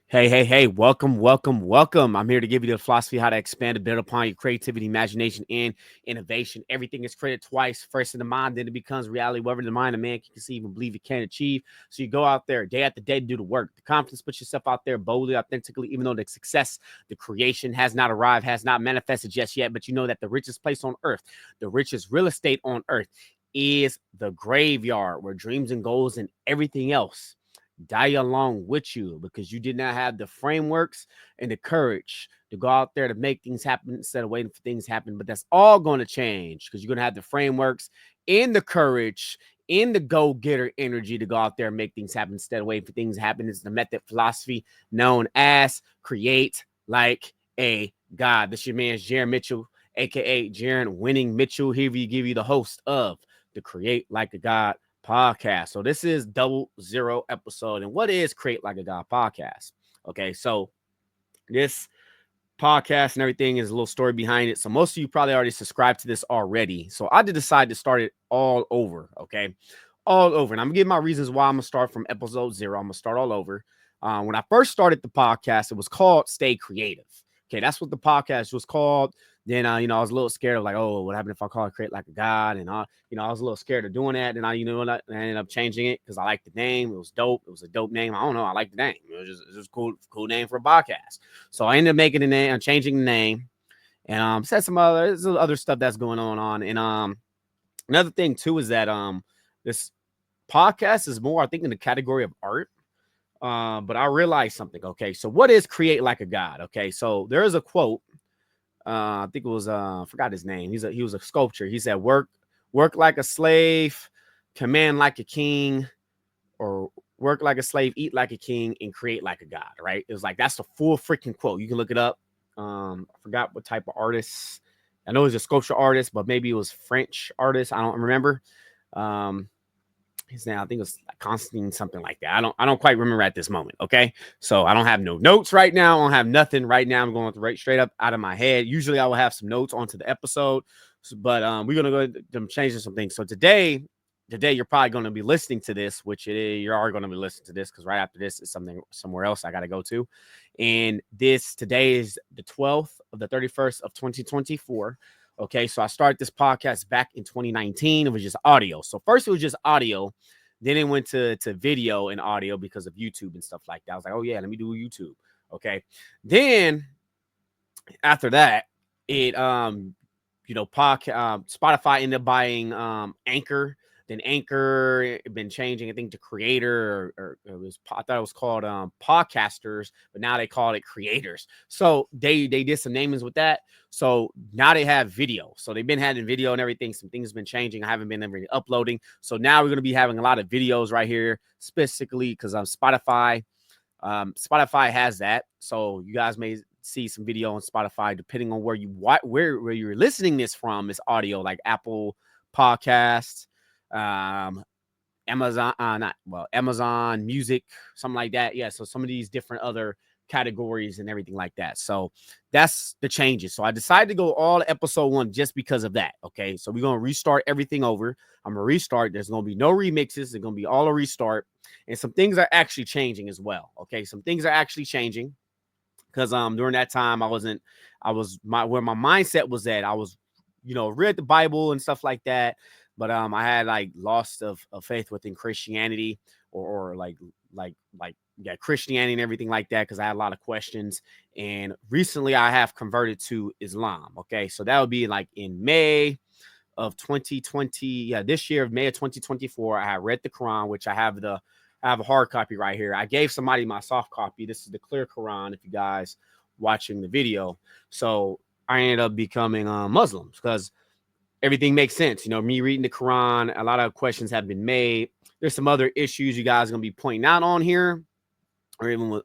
Hey, welcome. I'm here to give you the philosophy how to expand and build upon your creativity, imagination, and innovation. Everything is created twice, first in the mind, then it becomes reality. Whatever the mind a man can conceive and believe it can achieve. So you go out there day after day to do the work. The confidence, put yourself out there boldly, authentically, even though the success, the creation has not arrived, has not manifested just yet. But you know that the richest place on earth, the richest real estate on earth is the graveyard where dreams and goals and everything else die along with you because you did not have the frameworks and the courage to go out there to make things happen instead of waiting for things to happen. But that's all going to change because you're going to have the frameworks and the courage and the go-getter energy to go out there and make things happen instead of waiting for things to happen. It's the method philosophy known as create like a God. This is your man, Jaron Mitchell, aka Jaron Winning Mitchell. Here we give you the host of the Create Like a God podcast. So this is 00 episode. And what is Create Like a God podcast? Okay, so this podcast and everything is a little story behind it. So most of you probably already subscribed to this already. So I did decide to start it all over. Okay, all over. And I'm gonna give my reasons why I'm gonna start from episode 0. I'm gonna start all over. When I first started the podcast, it was called Stay Creative. Okay, that's what the podcast was called. Then, I was a little scared of like, oh, what happened if I call it Create Like a God? And, I was a little scared of doing that. And I ended up changing it because I liked the name. It was dope. It was a dope name. I don't know. I like the name. It was just cool name for a podcast. So I ended up making the name, changing the name, and said some other stuff that's going on. And another thing too is that this podcast is more, I think, in the category of art. But I realized something. Okay, so what is Create Like a God? Okay, so there is a quote. I think it was I forgot his name. He was a sculptor. He said, "Work like a slave, command like a king, or work like a slave, eat like a king, and create like a god." Right? It was like that's the full freaking quote. You can look it up. I forgot what type of artist. I know he's a sculpture artist, but maybe it was French artist. I don't remember. His name, I think it was Constantine, something like that. I don't quite remember at this moment. Okay, so I don't have no notes right now. I don't have nothing right now. I'm going right straight up out of my head. Usually I will have some notes onto the episode, but we're gonna go changing some things. So today you're probably going to be listening to this, which you are going to be listening to this because right after this is something somewhere else I got to go to, and today is the 12th of the 31st of 2024. Okay, so I started this podcast back in 2019. It was just audio. So first it was just audio. Then it went to video and audio because of YouTube and stuff like that. I was like, oh yeah, let me do YouTube. Okay. Then after that, it Spotify ended up buying Anchor. Then Anchor been changing, I think, to Creator, or I thought it was called Podcasters, but now they call it Creators. So they did some namings with that. So now they have video. So they've been having video and everything. Some things have been changing. I haven't been really uploading. So now we're going to be having a lot of videos right here, specifically because Spotify has that. So you guys may see some video on Spotify, depending on where you're listening this from. Is audio, like Apple Podcasts, Amazon Music, something like that. Yeah, so some of these different other categories and everything like that. So that's the changes. So I decided to go all episode 1 just because of that. Okay, so we're gonna restart everything over. I'm gonna restart. There's gonna be no remixes. It's gonna be all a restart, and some things are actually changing as well. Okay, some things are actually changing because during that time where my mindset was at. I was read the Bible and stuff like that, but I had like lost of faith within Christianity, or Christianity and everything like that, because I had a lot of questions. And recently I have converted to Islam. Okay, so that would be like in May of 2020. Yeah, this year of May of 2024, I have read the Quran, which I have a hard copy right here. I gave somebody my soft copy. This is the clear Quran, if you guys watching the video. So I ended up becoming Muslims because everything makes sense. Me reading the Quran, a lot of questions have been made. There's some other issues you guys are going to be pointing out on here, or even with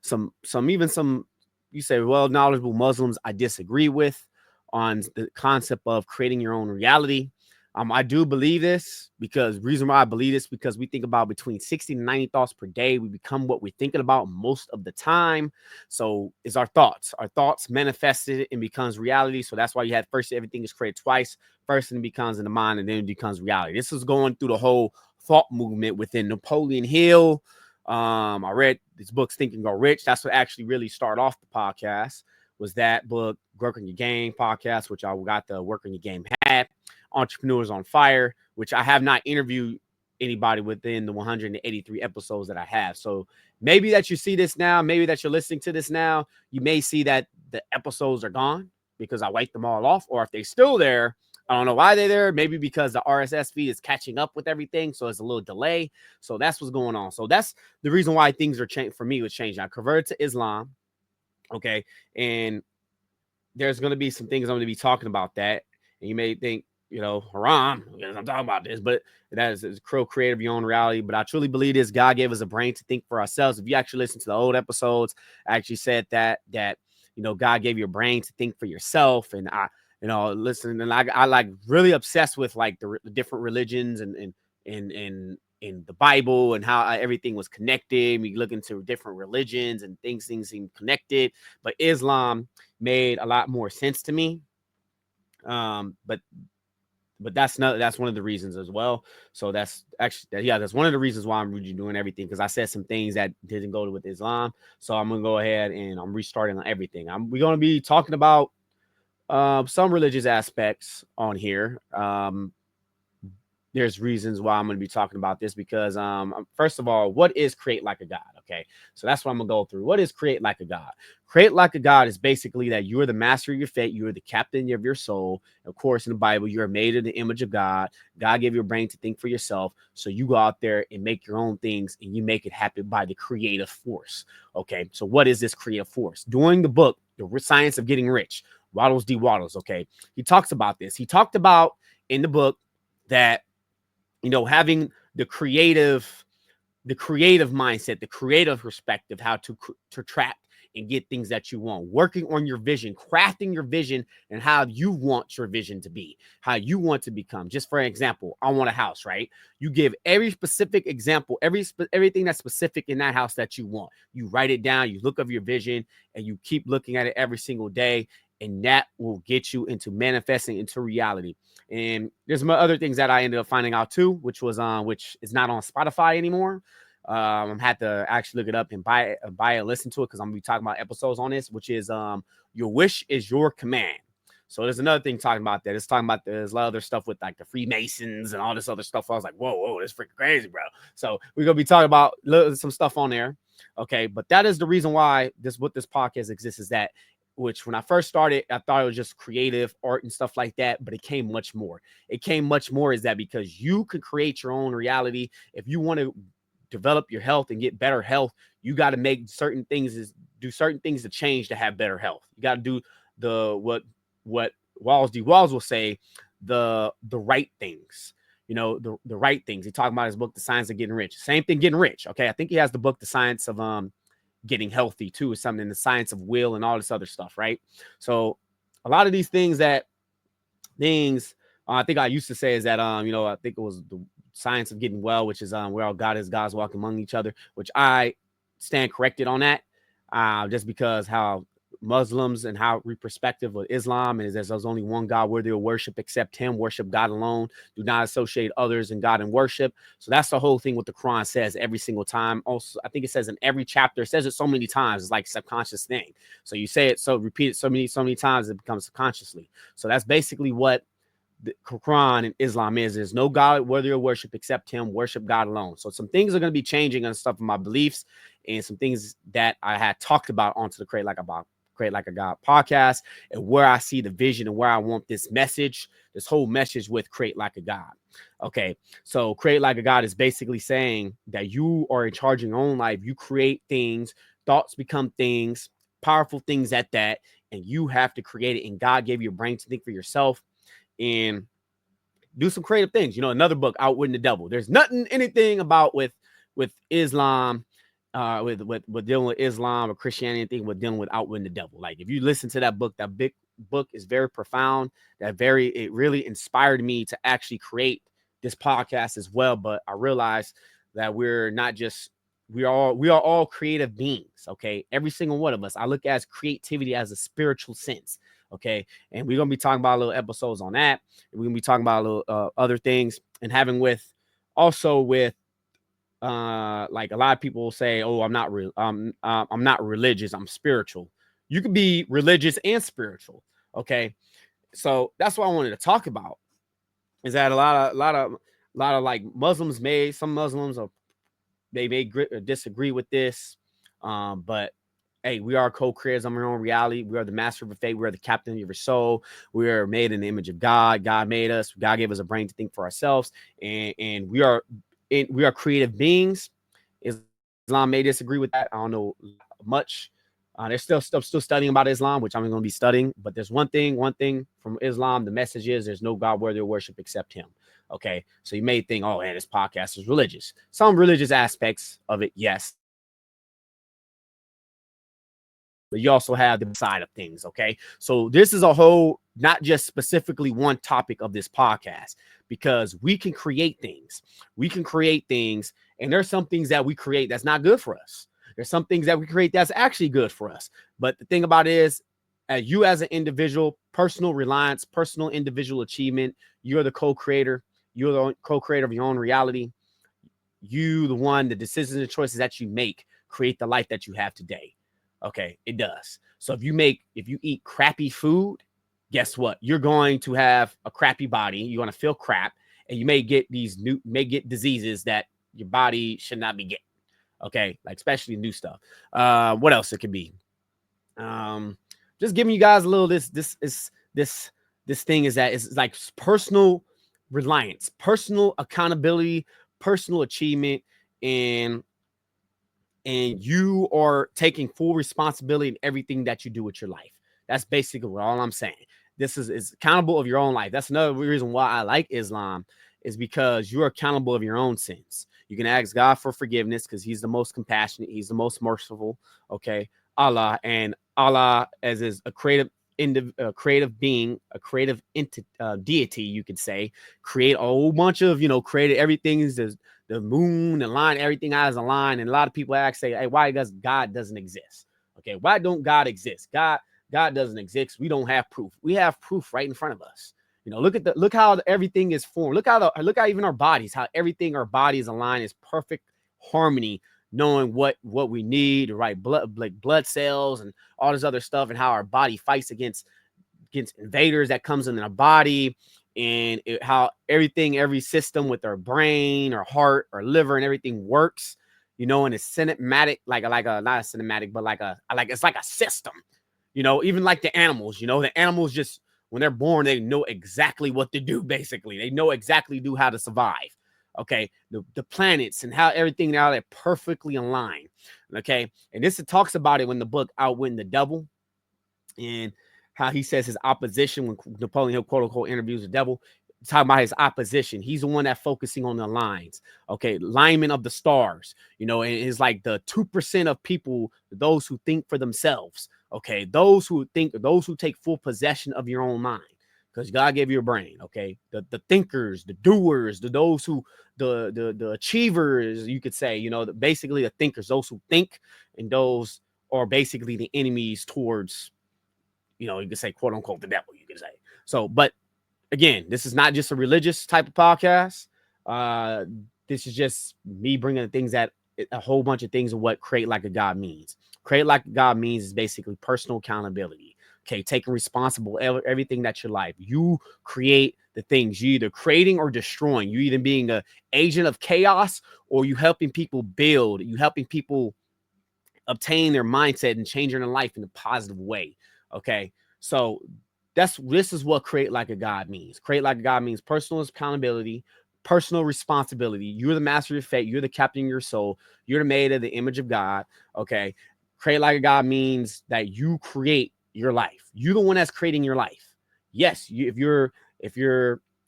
some you say knowledgeable Muslims I disagree with on the concept of creating your own reality. I do believe this, because reason why I believe this, because we think about between 60 to 90 thoughts per day. We become what we're thinking about most of the time. So it's our thoughts. Our thoughts manifested and becomes reality. So that's why you had first everything is created twice. First it becomes in the mind, and then it becomes reality. This is going through the whole thought movement within Napoleon Hill, I read these books, Think and Grow Rich. That's what actually really started off the podcast. Was that book, Work on Your Game podcast, which I got the Work on Your Game hat, Entrepreneurs on Fire, which I have not interviewed anybody within the 183 episodes that I have. So maybe that you see this now, maybe that you're listening to this now, you may see that the episodes are gone because I wiped them all off, or if they're still there, I don't know why they're there. Maybe because the RSS feed is catching up with everything, so it's a little delay. So that's what's going on. So that's the reason why things are changed for me. Was changing. I converted to Islam, okay, and there's going to be some things I'm going to be talking about that, and you may think, haram, because I'm talking about this, but that is creative your own reality. But I truly believe this. God gave us a brain to think for ourselves. If you actually listen to the old episodes, I actually said that God gave you a brain to think for yourself, and listen, and I like really obsessed with like the different religions and in the Bible and how everything was connected. We look into different religions and things seem connected, but Islam made a lot more sense to me. But that's one of the reasons as well. So that's actually, that's one of the reasons why I'm really doing everything, because I said some things that didn't go with Islam. So I'm gonna go ahead and I'm restarting on everything. We're gonna be talking about some religious aspects on here. There's reasons why I'm going to be talking about this, because first of all, what is create like a God? Okay, so that's what I'm gonna go through. What is create like a God? Create like a God is basically that you are the master of your fate, you are the captain of your soul. Of course, in the Bible, you are made in the image of God. God gave you a brain to think for yourself, so you go out there and make your own things, and you make it happen by the creative force. Okay, so what is this creative force? During the book, The Science of Getting Rich, Waddles D. Waddles, okay, he talks about this. He talked about in the book that having the creative mindset, the creative perspective, how to attract and get things that you want, working on your vision, crafting your vision, and how you want your vision to be, how you want to become. Just for example, I want a house, right? You give every specific example, everything that's specific in that house that you want. You write it down, you look up your vision, and you keep looking at it every single day, and that will get you into manifesting into reality. And there's some other things that I ended up finding out too, which is not on Spotify anymore. I'm had to actually look it up and buy it, listen to it, because I'm gonna be talking about episodes on this, which is your wish is your command. So there's another thing talking about that. It's talking about there's a lot of other stuff with like the Freemasons and all this other stuff. I was like, whoa, that's freaking crazy, bro. So we're gonna be talking about some stuff on there. Okay, but that is the reason why this podcast exists, is that, which when I first started, I thought it was just creative art and stuff like that, but it came much more. Is that because you could create your own reality. If you want to develop your health and get better health, you got to make do certain things to change to have better health. You got to do what Walls D. Walls will say, the right things. The right things. He talked about his book, The Science of Getting Rich. Same thing, getting rich. Okay, I think he has the book, The Science of getting healthy too, is something in the science of will and all this other stuff, right? So a lot of these things I think I used to say is that I think it was the science of getting well, which is where all God is, God's walking among each other, which I stand corrected on that, just because how Muslims and how perspective of Islam is, there's only one God worthy of worship except him. Worship God alone. Do not associate others in God and worship. So that's the whole thing what the Quran says every single time. Also, I think it says in every chapter, it says it so many times, it's like a subconscious thing. So you say it, so repeat it so many times, it becomes subconsciously. So that's basically what the Quran and Islam is. There's no God worthy of worship except him. Worship God alone. So some things are going to be changing and stuff in my beliefs, and some things that I had talked about onto the Create Like a God podcast, and where I see the vision and where I want this whole message with Create Like a God. Okay, so Create Like a God is basically saying that you are in charge of your own life. You create things, thoughts become things, powerful things at that, and you have to create it. And God gave you a brain to think for yourself and do some creative things. Another book, Outwitting the Devil. There's anything about with Islam, with dealing with Islam or Christianity, anything with dealing with outwitting the devil. Like if you listen to that book, that big book is very profound. It really inspired me to actually create this podcast as well. But I realized that we are all creative beings. Okay, every single one of us. I look at creativity as a spiritual sense. Okay, and we're gonna be talking about little episodes on that. And we're gonna be talking about a little other things, and having with like a lot of people will say, oh, I'm not religious, I'm spiritual. You can be religious and spiritual. Okay. So that's what I wanted to talk about, is that a lot of like Muslims some Muslims are, they may disagree with this. But hey, we are co-creators of our own reality. We are the master of the fate. We are the captain of your soul. We are made in the image of God. God made us. God gave us a brain to think for ourselves, and we are creative beings. Islam may disagree with that. I don't know much. They're still studying about Islam, which I'm going to be studying. But there's one thing from Islam. The message is there's no God worthy of worship except Him. Okay, so you may think, oh, man, this podcast is religious. Some religious aspects of it, yes. But you also have the side of things. Okay, so this is a whole, not just specifically one topic of this podcast, because we can create things. And there's some things that we create that's not good for us. There's some things that we create that's actually good for us. But the thing about it is, you as an individual, personal reliance, personal individual achievement, you're the co-creator. You're the co-creator of your own reality. The decisions and choices that you make create the life that you have today. Okay, it does. So if you eat crappy food, guess what? You're going to have a crappy body. You're going to feel crap, and you may get diseases that your body should not be getting. Okay, like especially new stuff. What else it could be? Just giving you guys a little this thing is that it's like personal reliance, personal accountability, personal achievement, and you are taking full responsibility in everything that you do with your life. That's basically all I'm saying. This is accountable of your own life. That's another reason why I like Islam, is because you're accountable of your own sins. You can ask God for forgiveness because He's the most compassionate. He's the most merciful. Okay, Allah as is a creative being, a creative deity, you could say, create a whole bunch of, created everything. Is the moon, the line, everything has a line. And a lot of people say, hey, why does God doesn't exist? Okay, why don't God exist? God doesn't exist. We don't have proof. We have proof right in front of us. Look how everything is formed. Look how even our bodies, how everything, our bodies align is perfect harmony, knowing what we need, the right blood cells and all this other stuff, and how our body fights against invaders that comes in our body, and how every system with our brain, our heart, our liver, and everything works, and it's cinematic, not a cinematic, but it's like a system, even like the animals, the animals just, when they're born, they know exactly what to do. Basically, they know exactly how to survive. Okay, the planets and how everything now, they're perfectly aligned. Okay, and this talks about it when the book Outwitting the Devil, and how he says his opposition when Napoleon Hill, quote unquote, interviews the devil. Talking about his opposition, he's the one that focusing on the lines. Okay, alignment of the stars. And it's like the 2% of people, those who think for themselves. Okay, those who take full possession of your own mind, because God gave you a brain. Okay, the thinkers, the doers, the achievers, you could say. Basically the thinkers, those who think, and those are basically the enemies towards, you could say, quote unquote, the devil, you could say. So, but again, this is not just a religious type of podcast. This is just me bringing a whole bunch of things of what create like a God means. Create like a God means is basically personal accountability. Okay, taking responsible everything that's your life. You create the things. You either creating or destroying. You either being an agent of chaos, or you helping people build. You helping people obtain their mindset and changing their life in a positive way. Okay, so this is what create like a God means. Create like a God means personal accountability, personal responsibility. You're the master of your fate. You're the captain of your soul. You're made of the image of God. Okay, create like a God means that you create your life. You're the one that's creating your life. Yes, if you're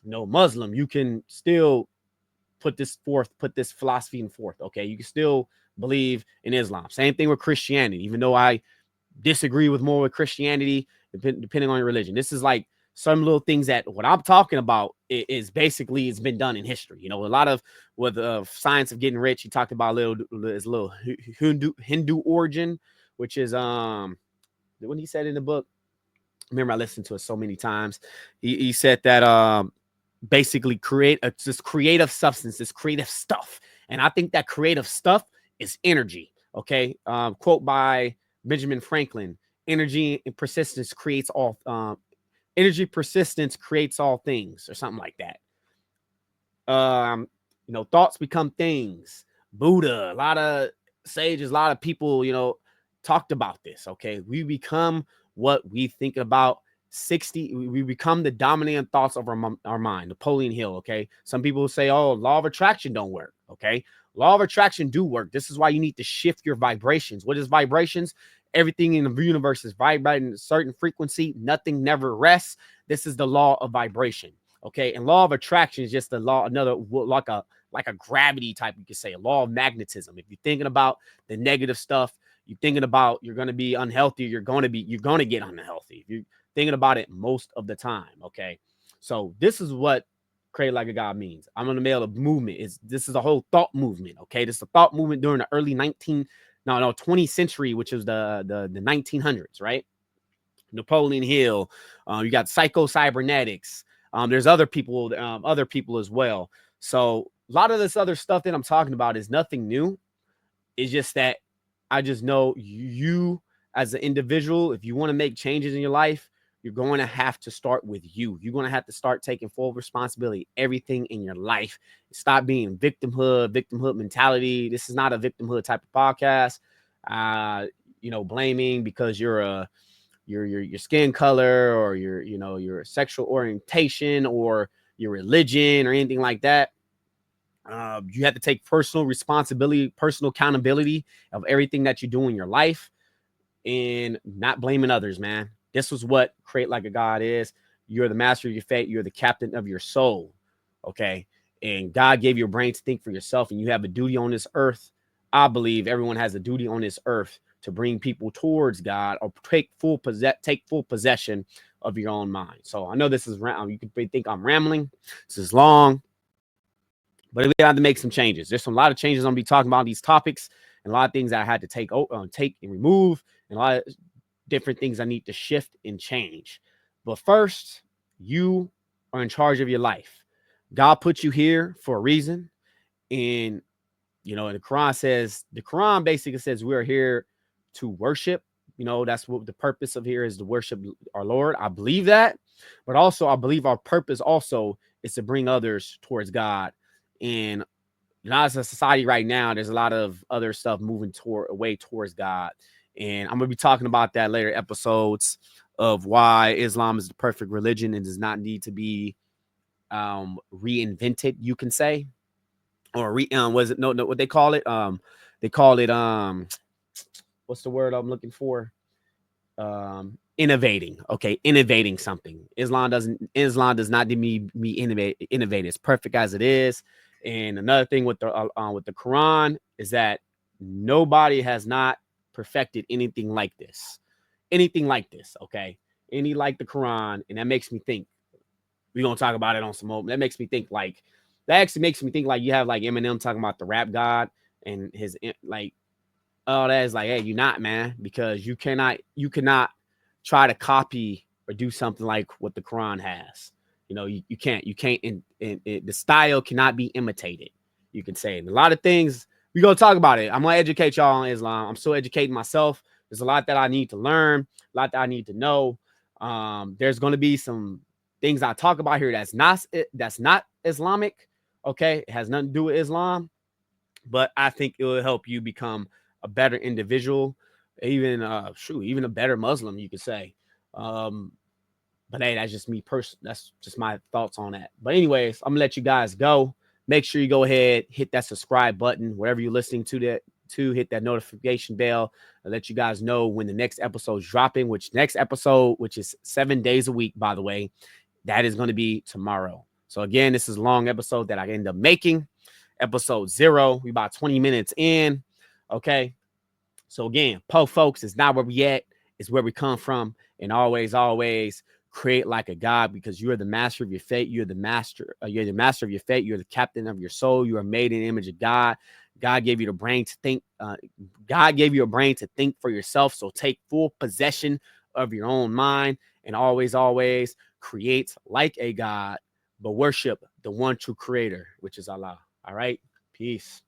Muslim, you can still put this philosophy in forth. Okay, you can still believe in Islam. Same thing with Christianity, even though I disagree with Christianity, depending on your religion. This is like some little things that what I'm talking about is basically, it's been done in history. A lot of with science of getting rich. He talked about a little Hindu origin, which is when he said in the book. Remember, I listened to it so many times. He said that basically create this creative substance, this creative stuff, And I think that creative stuff is energy. Okay. Quote by Benjamin Franklin: energy and persistence creates all energy persistence creates all things, or something like that. Thoughts become things. Buddha, a lot of sages, a lot of people, talked about this. Okay. We become what we think about. 60, we become the dominant thoughts of our mind. Napoleon Hill. Okay. Some people say, oh, law of attraction don't work. Okay. Law of attraction do work. This is why you need to shift your vibrations. What is vibrations? Everything in the universe is vibrating a certain frequency. Nothing never rests. This is the law of vibration. Okay. And law of attraction is just the law, another like a gravity type, you could say, a law of magnetism. If you're thinking about the negative stuff, you're thinking about you're going to be unhealthy, you're going to get unhealthy. If you're thinking about it most of the time. Okay. So this is what Create Like a God means. I'm going to mail a movement. This is a whole thought movement. Okay. This is a thought movement during the early 20th century, which was the 1900s, right? Napoleon Hill. You got psycho-cybernetics. There's other people as well. So a lot of this other stuff that I'm talking about is nothing new. It's just that I just know you as an individual, if you want to make changes in your life, you're going to have to start with you. You're going to have to start taking full responsibility, everything in your life. Stop being victimhood mentality. This is not a victimhood type of podcast. Blaming because you're your skin color or your sexual orientation or your religion or anything like that. You have to take personal responsibility, personal accountability of everything that you do in your life and not blaming others, man. This was what Create Like a God is. You're the master of your fate. You're the captain of your soul. Okay. And God gave you a brain to think for yourself, and you have a duty on this earth. I believe everyone has a duty on this earth to bring people towards God or take full possession of your own mind. So I know this is you could think I'm rambling. This is long, but we have to make some changes. There's a lot of changes I'm gonna be talking about these topics, and a lot of things that I had to take and remove, and a lot of different things I need to shift and change. But first, you are in charge of your life. God put you here for a reason, and the Quran basically says we are here to worship. That's what the purpose of here is, to worship our Lord. I believe that, but also I believe our purpose also is to bring others towards God. And as a society right now, there's a lot of other stuff moving away towards God. And I'm going to be talking about that later episodes of why Islam is the perfect religion and does not need to be reinvented, you can say. Or was it no what they call it? They call it what's the word I'm looking for? Innovating. Okay, innovating something. Islam does not need me innovate. It's perfect as it is. And another thing with the Quran is that nobody has not perfected anything like this. Okay, any like the Quran, and that makes me think. We're gonna talk about it on some moment. That actually makes me think like you have like Eminem talking about the rap god and his like, oh, that is like, hey, you're not, man, because you cannot try to copy or do something like what the Quran has. You can't, and the style cannot be imitated, you can say. And a lot of things, we're going to talk about it. I'm going to educate y'all on Islam. I'm still educating myself. There's a lot that I need to learn, a lot that I need to know. There's going to be some things I talk about here that's not Islamic. Okay. It has nothing to do with Islam, but I think it will help you become a better individual, even a better Muslim, you could say. But hey, that's just me that's just my thoughts on that. But anyways, I'm gonna let you guys go. Make sure you go ahead, hit that subscribe button wherever you're listening to hit that notification bell. I'll let you guys know when the next episode's dropping, which is 7 days a week, by the way, that is going to be tomorrow. So again, this is a long episode that I end up making. Episode 0. We about 20 minutes in. Okay. So again, folks, it's not where we at. It's where we come from. And always create like a God, because you are the master of your fate. You're the master. You're the master of your fate. You're the captain of your soul. You are made in the image of God. God gave you the brain to think. God gave you a brain to think for yourself. So take full possession of your own mind, and always create like a God, but worship the one true creator, which is Allah. All right. Peace.